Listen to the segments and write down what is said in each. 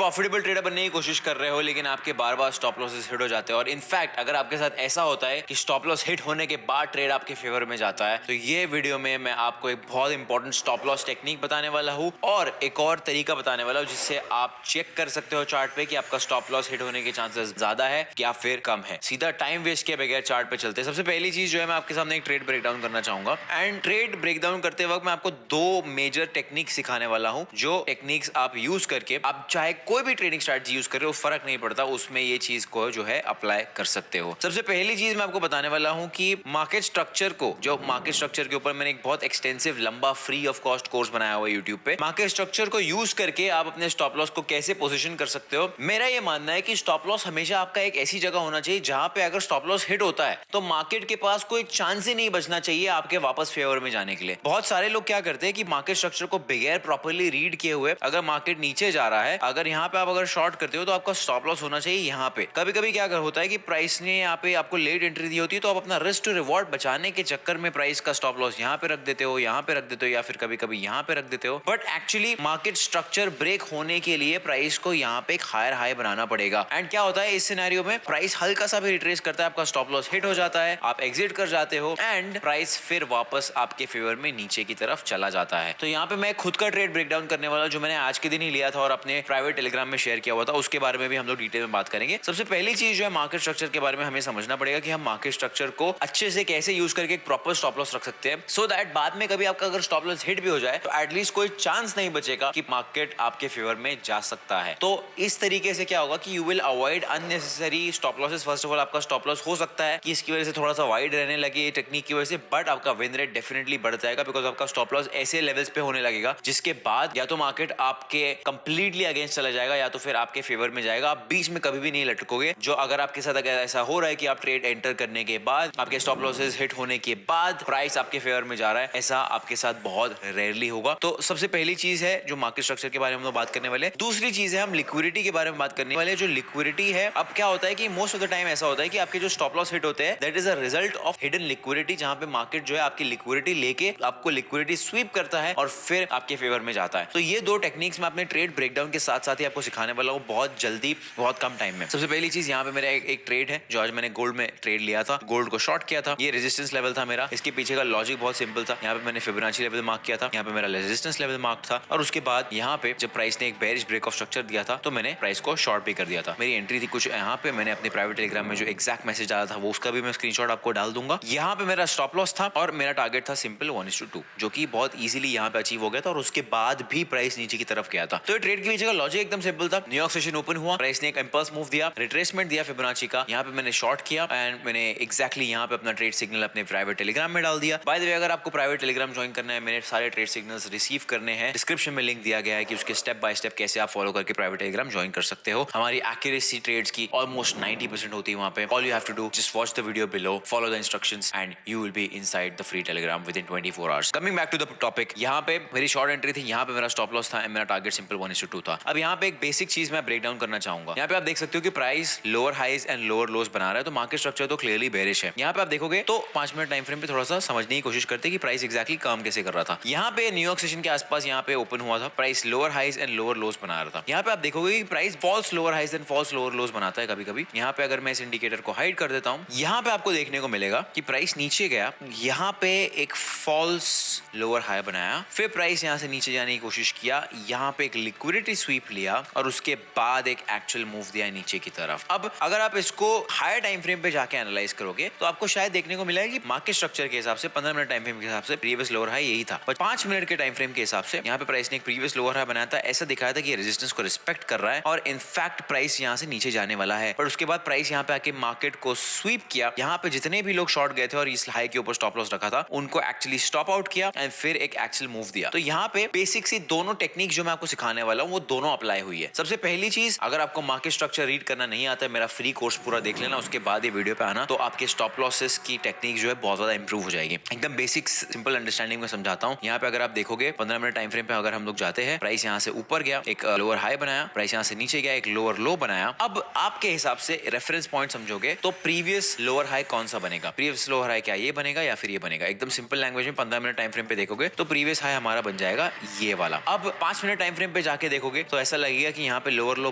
Profitable trader बनने की कोशिश कर रहे हो लेकिन आपके बार बार स्टॉप लॉसेस हिट हो जाते हैं, और इनफैक्ट अगर आपके साथ ऐसा होता है कि स्टॉप लॉस हिट होने के बाद ट्रेड आपके फेवर में जाता है, तो ये वीडियो में मैं आपको एक बहुत इंपॉर्टेंट स्टॉप लॉस टेक्निक बताने वाला हूँ और एक और तरीका बताने वाला हूँ जिससे आप चेक कर सकते हो चार्ट पे कि आपका स्टॉप लॉस हिट होने के चांसेस ज्यादा है या फिर कम है। सीधा टाइम वेस्ट किए बगैर चार्ट पे चलते हैं। सबसे पहली चीज जो है, मैं आपके सामने एक ट्रेड ब्रेकडाउन करना चाहूंगा, एंड ट्रेड ब्रेकडाउन करते वक्त मैं आपको दो मेजर टेक्निक सिखाने वाला हूँ, जो टेक्निक्स आप यूज करके आप चाहे कोई भी ट्रेडिंग स्ट्रैटेजी यूज कर रहे हो, फर्क नहीं पड़ता, उसमें ये चीज को जो है अप्लाई कर सकते हो। सबसे पहली चीज मैं आपको बताने वाला हूं कि मार्केट स्ट्रक्चर को, जो मार्केट स्ट्रक्चर के ऊपर मैंने एक बहुत एक्सटेंसिव लंबा फ्री ऑफ कॉस्ट कोर्स बनाया हुआ है यूट्यूब पे। मार्केट स्ट्रक्चर को यूज करके आप अपने स्टॉप लॉस को कैसे पोजीशन कर सकते हो। मेरा ये मानना है कि स्टॉप लॉस हमेशा आपका एक ऐसी जगह होना चाहिए जहां पे अगर स्टॉप लॉस हिट होता है तो मार्केट के पास कोई चांस ही नहीं बचना चाहिए आपके वापस फेवर में जाने के लिए। बहुत सारे लोग क्या करते हैं कि मार्केट स्ट्रक्चर को बगैर प्रॉपर्ली रीड किए हुए, अगर मार्केट नीचे जा रहा है, अगर यहाँ पे आप अगर शॉर्ट करते हो तो आपका स्टॉप लॉस होना चाहिए यहाँ पे। कभी कभी क्या होता है कि प्राइस ने यहाँ पे आपको लेट एंट्री दी होती है, तो आप अपना रिस्क टू रिवॉर्ड बचाने के चक्कर में प्राइस का स्टॉप लॉस यहाँ पे रख देते हो, यहाँ पे रख देते हो, या फिर कभी कभी यहाँ पे रख देते हो। But actually market structure break होने के लिए प्राइस को यहाँ पे एक हायर हाई बनाना पड़ेगा। एंड क्या होता है इस सिनेरियो में, प्राइस हल्का सा भी रिट्रेस करता है, आपका स्टॉप लॉस हिट हो जाता है, आप एग्जिट कर जाते हो एंड प्राइस फिर वापस आपके फेवर में नीचे की तरफ चला जाता है। तो यहाँ पे मैं खुद का ट्रेड ब्रेकडाउन करने वाला जो मैंने आज के दिन ही लिया था और अपने प्राइवेट टेलीग्राम में शेयर किया हुआ था, उसके बारे में भी हम लोग डिटेल में बात करेंगे। सबसे पहली चीज जो है, मार्केट स्ट्रक्चर के बारे में हमें समझना पड़ेगा कि हम मार्केट स्ट्रक्चर को अच्छे से कैसे यूज करके एक प्रॉपर स्टॉप लॉस रख सकते हैं, सो दैट बाद में कभी आपका अगर स्टॉप लॉस हिट भी हो जाए तो एटलीस्ट कोई चांस नहीं बचेगा कि मार्केट आपके फेवर में जा सकता है। तो इस तरीके से क्या होगा कि you will avoid unnecessary stop losses. First of all आपका स्टॉप लॉस हो सकता है कि इसकी वजह से थोड़ा सा वाइड रहने लगे टेक्निक की वजह से, बट आपका विन रेट डेफिनेटली बढ़ जाएगा, बिकॉज आपका स्टॉप लॉस ऐसे लेवल्स पे होने लगेगा जिसके बाद या तो मार्केट आपके कंप्लीटली अगेंस्ट चला जाएगा या तो फिर आपके फेवर में जाएगा। आप बीच में कभी भी नहीं लटकोगे। जो अगर आपके साथ अगर ऐसा हो रहा है कि आप ट्रेड एंटर करने के बाद, आपके स्टॉप लॉसेस हिट होने के बाद प्राइस आपके फेवर में जा रहा है, ऐसा आपके साथ बहुत रेयरली होगा। तो सबसे पहली चीज है जो मार्केट स्ट्रक्चर के बारे में हम लोग बात करने वाले। दूसरी चीज है हम लिक्विडिटी के बारे में बात करने वाले। जो लिक्विडिटी है, अब क्या होता है कि मोस्ट ऑफ द टाइम ऐसा होता है कि आपके जो स्टॉप लॉस हिट होते हैं that is a result of hidden liquidity, जहां पे मार्केट जो है आपकी लिक्विडिटी लेके आपको लिक्विडिटी स्वीप करता है और फिर आपके फेवर में जाता है। तो ये दो टेक्निक्स मैं अपने ट्रेड ब्रेकडाउन के साथ साथ ही आपको सिखाने वाला हूँ बहुत जल्दी, बहुत कम टाइम में। सबसे पहली चीज यहाँ पे मेरा एक ट्रेड है जो आज मैंने गोल्ड में ट्रेड लिया था, गोल्ड को शॉर्ट किया था। ये रेजिस्टेंस लेवल था मेरा। इसके पीछे का लॉजिक बहुत सिंपल था। यहाँ पे मैंने फिबोनाची लेवल मार्क किया था, यहाँ पे मेरा रेजिस्टेंस लेवल मार्क था, और उसके बाद यहाँ पे जब प्राइस ने एक बेरिश ब्रेक ऑफ स्ट्रक्चर दिया था तो मैंने प्राइस को शॉर्ट भी कर दिया था। मेरी एंट्री थी कुछ यहाँ पे, मैंने अपने प्राइवेट टेलीग्राम में जो एग्जैक्ट मैसेज डाला था वो उसका भी मैं स्क्रीनशॉट आपको डाल दूंगा। यहाँ पे मेरा स्टॉप लॉस था और मेरा टारगेट था सिंपल 1:2, जो कि बहुत इजीली यहाँ पे अचीव हो गया था, और उसके बाद भी प्राइस नीचे की तरफ गया था। तो ट्रेड के पीछे का लॉजिक एकदम सिंपल था। न्यूयॉर्क सेशन ओपन हुआ, प्राइस ने एक इंपल्स मूव दिया, रिट्रेसमेंट दिया फिबोनाची का, यहाँ पे मैंने शॉर्ट किया एंड मैंने एग्जैक्टली यहाँ पे अपना ट्रेड सिग्नल अपने प्राइवेट टेलीग्राम में डाल दिया। बाय द वे, अगर आपको प्राइवेट टेलीग्राम ज्वाइन करना है, मेरे सारे ट्रेड सिग्नल्स रिसीव करने हैं, डिस्क्रिप्शन में लिंक दिया गया है कि उसके स्टेप बाय स्टेप कैसे आप फॉलो करके प्राइवेट टेलीग्राम ज्वाइन कर सकते हो। हमारी एक्यूरेसी ट्रेड्स की ऑलमोस्ट 90% होती है वहां पे। All you have to do just watch the video below, follow the instructions and you will be inside the free Telegram within 24 hours. Coming back to the topic, यहाँ पे मेरी short entry थी, यहाँ पे मेरा stop loss था, मेरा target simple 1:2 था। अब यहाँ पे एक बेसिक चीज मैं ब्रेक डाउन करना चाहूंगा। यहाँ पे आप देख सकते हो कि price lower highs and lower lows बना रहा है, तो मार्केट स्ट्रक्चर तो क्लियरली बेरिश है। यहाँ पे आप देखोगे तो 5 मिनट टाइम फ्रेम पे थोड़ा सा समझने की कोशिश करते हैं कि प्राइस एक्जैक्टली काम कैसे कर रहा था। यहाँ पे न्यूयॉर्क सेशन के आसपास यहाँ पे ओपन हुआ था, price lower highs and lower lows बना रहा था। यहाँ पे आप देखोगे कि price false lower highs and false lower lows बनाता है कभी कभी। यहाँ पे अगर मैं इस इंडिकेटर को हाइड कर देता हूँ, यहाँ पे आपको देखने को मिलेगा कि प्राइस नीचे गया, यहाँ पे एक फॉल्स लोअर हाई बनाया, फिर प्राइस यहाँ से नीचे जाने की कोशिश किया, यहाँ पे एक लिक्विडिटी स्वीप लिया और उसके बाद एक एक्चुअल मूव दिया नीचे की तरफ। अब अगर आप इसको हायर टाइम फ्रेम पे जाके एनालाइज करोगे तो आपको शायद देखने को मिलेगा कि मार्केट स्ट्रक्चर के हिसाब से 15 मिनट टाइम फ्रेम के हिसाब से प्रीवियस लोअर हाई यही था, पर 5 मिनट के टाइम फ्रेम के हिसाब से यहाँ पे प्राइस ने एक प्रीवियस लोअर हाई बनाया था। ऐसा दिखाया था कि रेजिस्टेंस को रिस्पेक्ट कर रहा है और इनफैक्ट प्राइस यहाँ से नीचे जाने वाला है, पर उसके बाद प्राइस यहाँ पे आके मार्केट को स्वीप किया। यहाँ पे जितने भी लोग शॉर्ट गए थे और इस हाई के ऊपर स्टॉप लॉस रखा था, उनको एक्चुअली स्टॉप आउट किया एंड फिर एक एक्चुअल मूव दिया। तो यहाँ पे बेसिक सी दोनों टेक्निक जो मैं आपको सिखाने वाला हूँ वो दोनों अप्लाई हुई है। सबसे पहली चीज, अगर आपको मार्केट स्ट्रक्चर रीड करना नहीं आता है, मेरा फ्री कोर्स पूरा देख लेना, उसके बाद ये वीडियो पे आना, तो आपके स्टॉप लॉसेस की टेक्निक जो है बहुत ज्यादा इंप्रूव हो जाएगी। एकदम बेसिक सिंपल अंडरस्टैंडिंग में समझाता हूँ। यहाँ पे अगर आप देखोगे 15 मिनट टाइम फ्रेम पे अगर हम लोग जाते हैं, प्राइस यहाँ से ऊपर गया, एक लोअर हाई बनाया, प्राइस यहाँ से नीचे गया, एक लोअर लो बनाया। अब आपके हिसाब से रेफरेंस पॉइंट समझोगे तो प्रीवियस लोअर हाई कौन सा बनेगा? प्रीवियस लोअर हाई क्या ये बनेगा या फिर ये बनेगा? एकदम सिंपल लैंग्वेज में 15 मिनट टाइम फ्रेम पे देखोगे तो प्रीवियस हाई हमारा बन जाएगा ये वाला। अब 5 मिनट टाइम फ्रेम पे जाके देखोगे तो ऐसा लगेगा कि यहाँ पे लोअर लो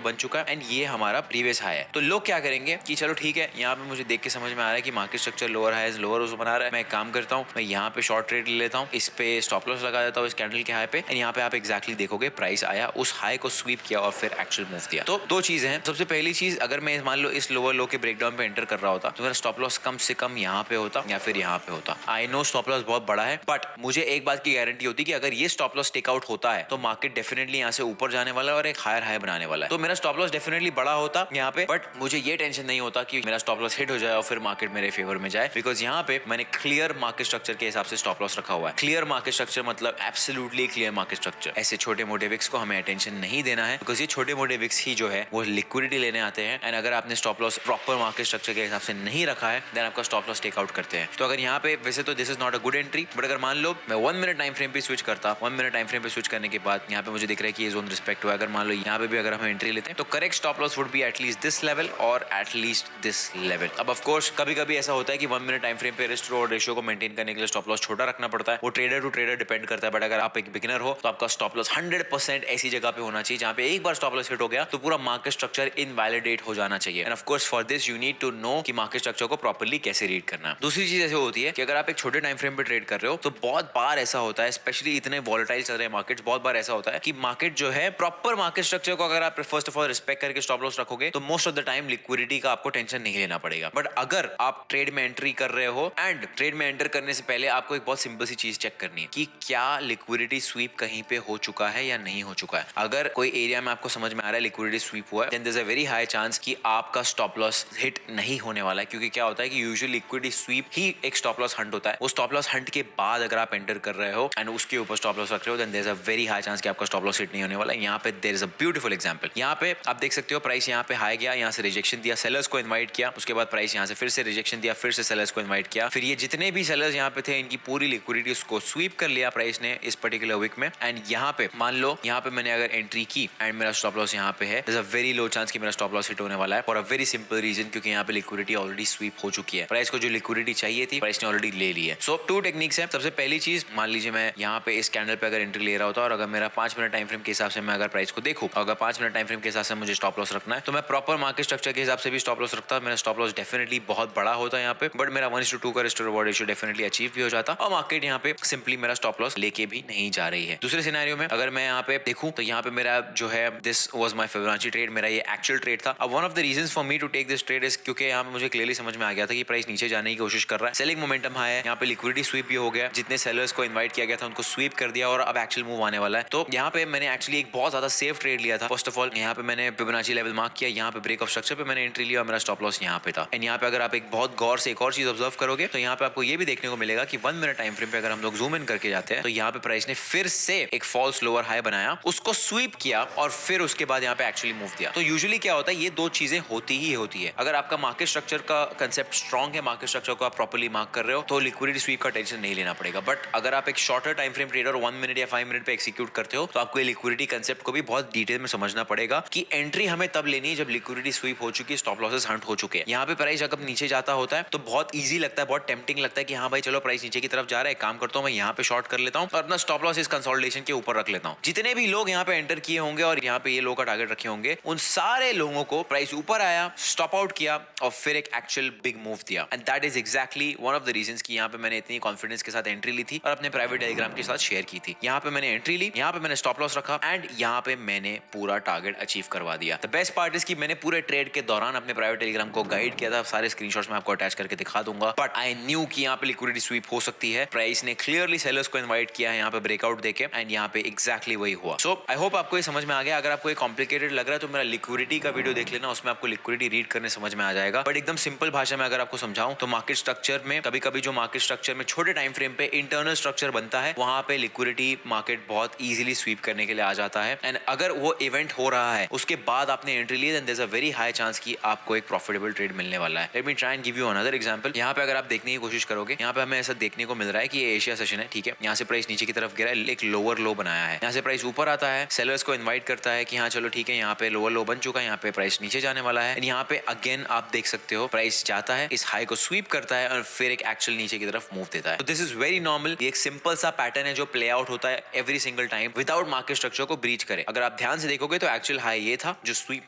बन चुका है एंड ये हमारा प्रीवियस हाई है। तो लोग क्या करेंगे कि चलो ठीक है, यहाँ पे मुझे देख के समझ में आ रहा है कि market structure lower high lower लोज बना रहा है, मैं एक काम करता हूँ, मैं यहाँ पे शॉर्ट ट्रेड ले लेता हूँ, इस पे स्टॉप लॉस लगा देता हूँ इस कैंडल के हाई पे एंड यहाँ पे आप एक्जैक्टली देखोगे प्राइस आया, उस हाई को स्वीप किया और फिर एक्चुअल मूव दिया। तो दो चीजें हैं। सबसे पहली चीज, अगर मैं मान लो इस लोअर लो के ब्रेकडाउन पे एंटर कर रहा होता तो मेरा स्टॉप लॉस कम से कम यहाँ पे होता या फिर यहाँ पे होता। आई नो स्टॉप लॉस बहुत बड़ा है, बट मुझे एक बात की गारंटी होती कि अगर ये स्टॉप लॉस टेक आउट होता है तो मार्केट डेफिनेटली यहाँ से ऊपर जाने वाला है और एक हायर हाई बनाने वाला है। तो मेरा स्टॉप लॉस डेफिनेटली बड़ा होता यहाँ पे, बट मुझे ये टेंशन नहीं होता कि मेरा स्टॉप लॉस हिट हो जाए और फिर मार्केट मेरे फेवर में जाए, बिकॉज यहाँ पे मैंने क्लियर मार्केट स्ट्रक्चर के हिसाब से स्टॉप लॉस रखा हुआ है। क्लियर मार्केट स्ट्रक्चर मतलब एब्सोल्युटली क्लियर मार्केट स्ट्रक्चर। ऐसे छोटे मोटे विक्स को हमें अटेंशन नहीं देना है, बिकॉज ये छोटे मोटे विक्स ही जो है वो लिक्विडिटी लेने आते हैं एंड अगर आपने stop loss proper market structure के हिसाब से नहीं रखा है देन आपका स्टॉप लॉस टेक आउट करते हैं। तो अगर यहाँ पे वैसे तो this is not a good entry, but अगर मान लो मैं 1 मिनट टाइम फ्रेम पे स्विच करता, 1 मिनट टाइम फ्रेम पे स्विच करने के बाद यहाँ पे मुझे दिख रहा है कि ये जोन रिस्पेक्ट हुआ, अगर मान लो यहाँ पे भी अगर हम एंट्री लेते हैं तो correct stop loss would be at least this level और एटलीस्ट दिस लेवल। अब ऑफ कोर्स कभी कभी ऐसा होता है कि 1 मिनट टाइम फ्रेम पे रिस्क और रेशियो को मेंटेन करने के लिए स्टॉप लॉस छोटा रखना पड़ता है, वो ट्रेडर टू ट्रेडर डिपेंड करता है। बट अगर आप एक बिगिनर हो तो आपका स्टॉप लॉस 100% ऐसी जगह पे होना चाहिए जहां पे एक बार स्टॉप लॉस हिट हो गया तो पूरा मार्केट स्ट्रक्चर इनवैलिडेट हो जाना चाहिए। And of course for this you need to know कि मार्केट स्ट्रक्चर को प्रॉपर्ली कैसे रीड करना है। दूसरी चीज ऐसे होती है कि अगर आप एक छोटे टाइम फ्रेम पे ट्रेड कर रहे हो तो बहुत बार ऐसा होता है, स्पेशली इतने वॉलेटाइल चल रहे हैं मार्केट्स, बहुत बार ऐसा होता है कि मार्केट जो है प्रॉपर मार्केट स्ट्रक्चर को अगर आप फर्स्ट ऑफ ऑल रिस्पेक्ट करके स्टॉप लॉस रखोगे तो most of the time liquidity का आपको टेंशन नहीं लेना पड़ेगा। बट अगर आप ट्रेड में एंट्री कर रहे हो एंड ट्रेड में एंटर करने से पहले आपको एक बहुत सिंपल सी चीज चेक करनी है कि क्या लिक्विडिटी स्वीप कहीं पे हो चुका है या नहीं हो चुका है। अगर कोई एरिया में आपको समझ में आ रहा है लिक्विडिटी स्वीप हुआ है then there is a very high chance कि आपका स्टॉप लॉस हिट नहीं होने वाला है, क्योंकि क्या होता है कि यूजुअली लिक्विडिटी स्वीप ही एक स्टॉप लॉस हंट होता है। वो स्टॉप लॉस हंट के बाद अगर आप एंटर कर रहे हो एंड उसके ऊपर स्टॉप लॉस रख रहे हो then there is a very high chance कि आपका स्टॉप लॉस हिट नहीं होने वाला है। यहाँ पे there is a beautiful example. यहाँ पे आप देख सकते हो प्राइस यहाँ पे हाई गया, यहाँ से रिजेक्शन दिया, सेलर्स को इनवाइट किया, उसके बाद प्राइस यहाँ से फिर से रिजेक्शन दिया, फिर से सेलर्स को इनवाइट किया, फिर ये जितने भी सेलर्स यहाँ पे थे इनकी पूरी लिक्विडिटी उसको स्वीप कर लिया प्राइस ने इस पर्टिकुलर वीक में। एंड यहाँ पे मान लो यहाँ पे मैंने अगर एंट्री की एंड मेरा स्टॉप लॉस यहाँ पे है, there is a very low chance कि मेरा स्टॉप लॉस हिट होने वाला है for a very simple reason, क्योंकि यहाँ पे लिक्विडिटी ऑलरेडी स्वीप हो चुकी है। प्राइस को जो लिक्विडिटी चाहिए थी प्राइस ने ऑलरेडी ले ली है। सो टू टेक्निक्स है। सबसे पहली चीज, मान लीजिए मैं यहाँ पे इस कैंडल पे अगर एंट्री ले रहा होता और अगर मेरा 5 मिनट टाइम फ्रेम के हिसाब से मैं अगर प्राइस को देखूं, अगर 5 मिनट टाइम फ्रेम के हिसाब से मुझे स्टॉप लॉस रखना है तो मैं प्रॉपर मार्केट स्ट्रक्चर के हिसाब से भी स्टॉप लॉस रखता। मेरा स्टॉप लॉस डेफिनेटली बहुत बड़ा होता है यहाँ पे, बट मेरा 1:2 का risk to reward ratio definitely achieve भी हो जाता और मार्केट यहाँ पे सिंपली मेरा स्टॉप लॉस लेके भी नहीं जा रही है। दूसरे सिनेरियो में अगर मैं यहाँ पे देखूं तो यहाँ पे मेरा जो है this was my Fibonacci trade, मेरा ये एक्चुअल ट्रेड था। अब one of the reasons for me to take this trade is क्योंकि यहाँ पे मुझे क्लियरली समझ में आ गया था कि प्राइस नीचे जाने की कोशिश कर रहा है, सेलिंग मोमेंटम हाई है, यहाँ पे लिक्विडिटी स्वीप भी हो गया, जितने सेलर्स को इनवाइट किया गया था उनको स्वीप कर दिया और अब एक्चुअल मूव आने वाला है। तो यहाँ पे मैंने एक्चुअली एक बहुत ज्यादा सेफ ट्रेड लिया था। फर्स्ट ऑफ ऑल यहाँ पे मैंने फिबोनाची लेवल मार्क किया, यहाँ पे ब्रेक ऑफ स्ट्रक्चर पे मैंने एंट्री लिया और मेरा स्टॉप लॉस यहाँ पे था। एंड यहाँ पे अगर आप एक बहुत गौर से एक और चीज ऑब्जर्व करोगे तो यहाँ पे आपको ये भी देखने को मिलेगा कि 1 मिनट टाइम फ्रेम पे अगर हम लोग जूम इन करके जाते हैं तो यहाँ पे प्राइस ने फिर से एक फॉल्स लोअर हाई बनाया, उसको स्वीप किया और फिर उसके बाद यहाँ पे एक्चुअली मूव दिया। तो यूजुअली क्या होता है, ये दो चीजें होती ही होती है। अगर आपका मार्केट स्ट्रक्चर का कंसेप्ट स्ट्रॉन्ग है, मार्केट स्ट्रक्चर को आप प्रॉपर्ली मार्क कर रहे हो तो लिक्विडिटी स्वीप का टेंशन नहीं लेना पड़ेगा। बट अगर आप एक shorter time frame trader 1 minute या 5 मिनट पे एक्सिक्यूट करते हो तो आपको ये लिक्विडिटी कंसेप्ट को भी बहुत डिटेल में समझना पड़ेगा कि एंट्री हमें तब लेनी है जब लिक्विडिटी स्वीप हो चुकी है, स्टॉप लॉसेस हंट हो चुके हैं। यहाँ पे प्राइस अगर नीचे जाता होता है तो बहुत ईजी लगता है, बहुत टेम्पटिंग लगता है कि हाँ भाई चलो प्राइस नीचे की तरफ जा रहा है, काम करता हूँ मैं यहाँ पे शॉर्ट कर लेता हूँ और अपना स्टॉप लॉस इस कंसोलिडेशन के ऊपर रख लेता हूँ। जितने भी लोग यहाँ पे एंटर किए होंगे और यहाँ पे ये लोग का टारगेट रखे होंगे, उन सारे लोगों को प्राइस ऊपर आया, स्टॉप आउट किया और फिर एक एक्चुअल बिग मूव दिया। And that is exactly one of the reasons कि यहाँ पे मैंने इतनी कॉन्फिडेंस के साथ एंट्री ली थी और अपने प्राइवेट टेलीग्राम के साथ शेयर की थी। यहाँ पे मैंने एंट्री ली, यहाँ पे मैंने स्टॉप लॉस रखा एंड यहाँ पे मैंने पूरा टारगेट अचीव करवा दिया। द बेस्ट पार्ट इज कि मैंने पूरे ट्रेड के दौरान अपने प्राइवेट टेलीग्राम को गाइड किया था, सारे स्क्रीनशॉट्स मैं आपको अटैच करके दिखा दूंगा। बट आई न्यू कि यहाँ पे लिक्विडिटी स्वीप हो सकती है। प्राइस ने क्लियरली सेलर्स को इनवाइट किया है यहाँ पे ब्रेकआउट देके एंड यहाँ पे एक्जैक्टली वही हुआ। सो आई होप आपको ये समझ में आ गया। अगर आपको ये कॉम्प्लिकेटेड लग रहा है तो मेरा लिक्विडिटी का वीडियो देख लेना, उसमें आपको लिक्विडिटी रीड करने समझ में आ जाएगा। बट एकदम सिंपल भाषा में अगर आपको समझाऊं तो मार्केट स्ट्रक्चर में कभी कभी जो मार्केट स्ट्रक्चर में छोटे टाइम फ्रेम पे इंटरनल स्ट्रक्चर बनता है, वहां पे लिक्विडिटी मार्केट बहुत इजीली स्वीप करने के लिए आ जाता है। एंड अगर वो इवेंट हो रहा है उसके बाद आपने एंट्री ली then there is a very high chance कि आपको एक प्रॉफिटेबल ट्रेड मिलने वाला है। Let me try and give you another example. यहाँ पे अगर आप देखने की कोशिश करोगे, यहाँ पे हमें ऐसा देखने को मिल रहा है कि ये एशिया सेशन है, ठीक है। यहाँ से प्राइस नीचे की तरफ गिरा है, एक लोअर लो बनाया है, यहाँ से प्राइस ऊपर आता है, सेलर्स को इनवाइट करता है कि हाँ चलो ठीक है, यहाँ पे लोअर लो बन चुका है, यहाँ पे प्राइस नीचे जाने वाला है। यहाँ पे अगेन आप देख सकते हो प्राइस जाता है, इस हाई को स्वीप करता है और फिर एक एक्चुअल नीचे की तरफ मूव देता है। तो दिस इज वेरी नॉर्मल। ये एक सिंपल सा पैटर्न है जो प्ले आउट होता है every single time without market structure को ब्रीच करे। अगर आप ध्यान ध्यान से देखोगे तो एक्चुअल हाई ये था जो स्वीप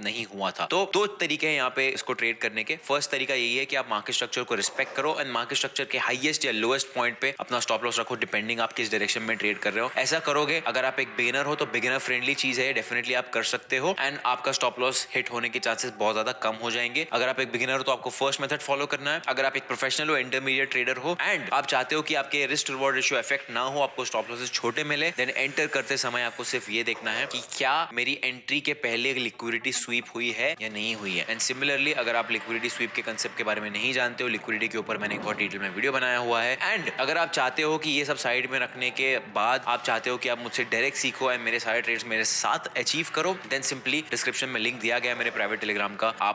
नहीं हुआ था। तो दो तरीके हैं यहाँ पे इसको ट्रेड करने के। फर्स्ट तरीका यही है कि आप मार्केट स्ट्रक्चर को रिस्पेक्ट करो एंड मार्केट स्ट्रक्चर के हाईएस्ट या लोएस्ट पॉइंट पे अपना स्टॉप लॉस रखो, डिपेंडिंग आप किस डायरेक्शन में ट्रेड कर रहे हो। ऐसा करोगे, अगर आप एक बिगिनर हो तो बिगिनर फ्रेंडली चीज है, डेफिनेटली आप कर सकते हो एंड आपका स्टॉप लॉस हिट होने के चांसेस बहुत ज्यादा कम हो जाएंगे। अगर आप एक बिगिनर हो तो आपको फर्स्ट मेथड फॉलो करना है। अगर आप एक प्रोफेशनल हो, इंटरमीडिएट ट्रेडर हो एंड आप चाहते हो कि आपके रिस्क रिवॉर्ड रेशियो इफेक्ट ना हो, आपको स्टॉप लॉसेस छोटे मिले, देन एंटर करते समय आपको सिर्फ ये देखना है कि क्या मेरी एंट्री के पहले लिक्विडिटी स्वीप हुई है या नहीं हुई है। एंड सिमिलरली अगर आप लिक्विडिटी स्वीप के कंसेप्ट के बारे में नहीं जानते हो, लिक्विडिटी के ऊपर मैंने एक बहुत डिटेल में वीडियो बनाया हुआ है। एंड अगर आप चाहते हो कि ये सब साइड में रखने के बाद आप चाहते हो कि आप मुझसे डायरेक्ट सीखो एंड मेरे सारे ट्रेड्स मेरे साथ अचीव करो, देन सिंपली डिस्क्रिप्शन में लिंक दिया गया है मेरे प्राइवेट टेलीग्राम का, आप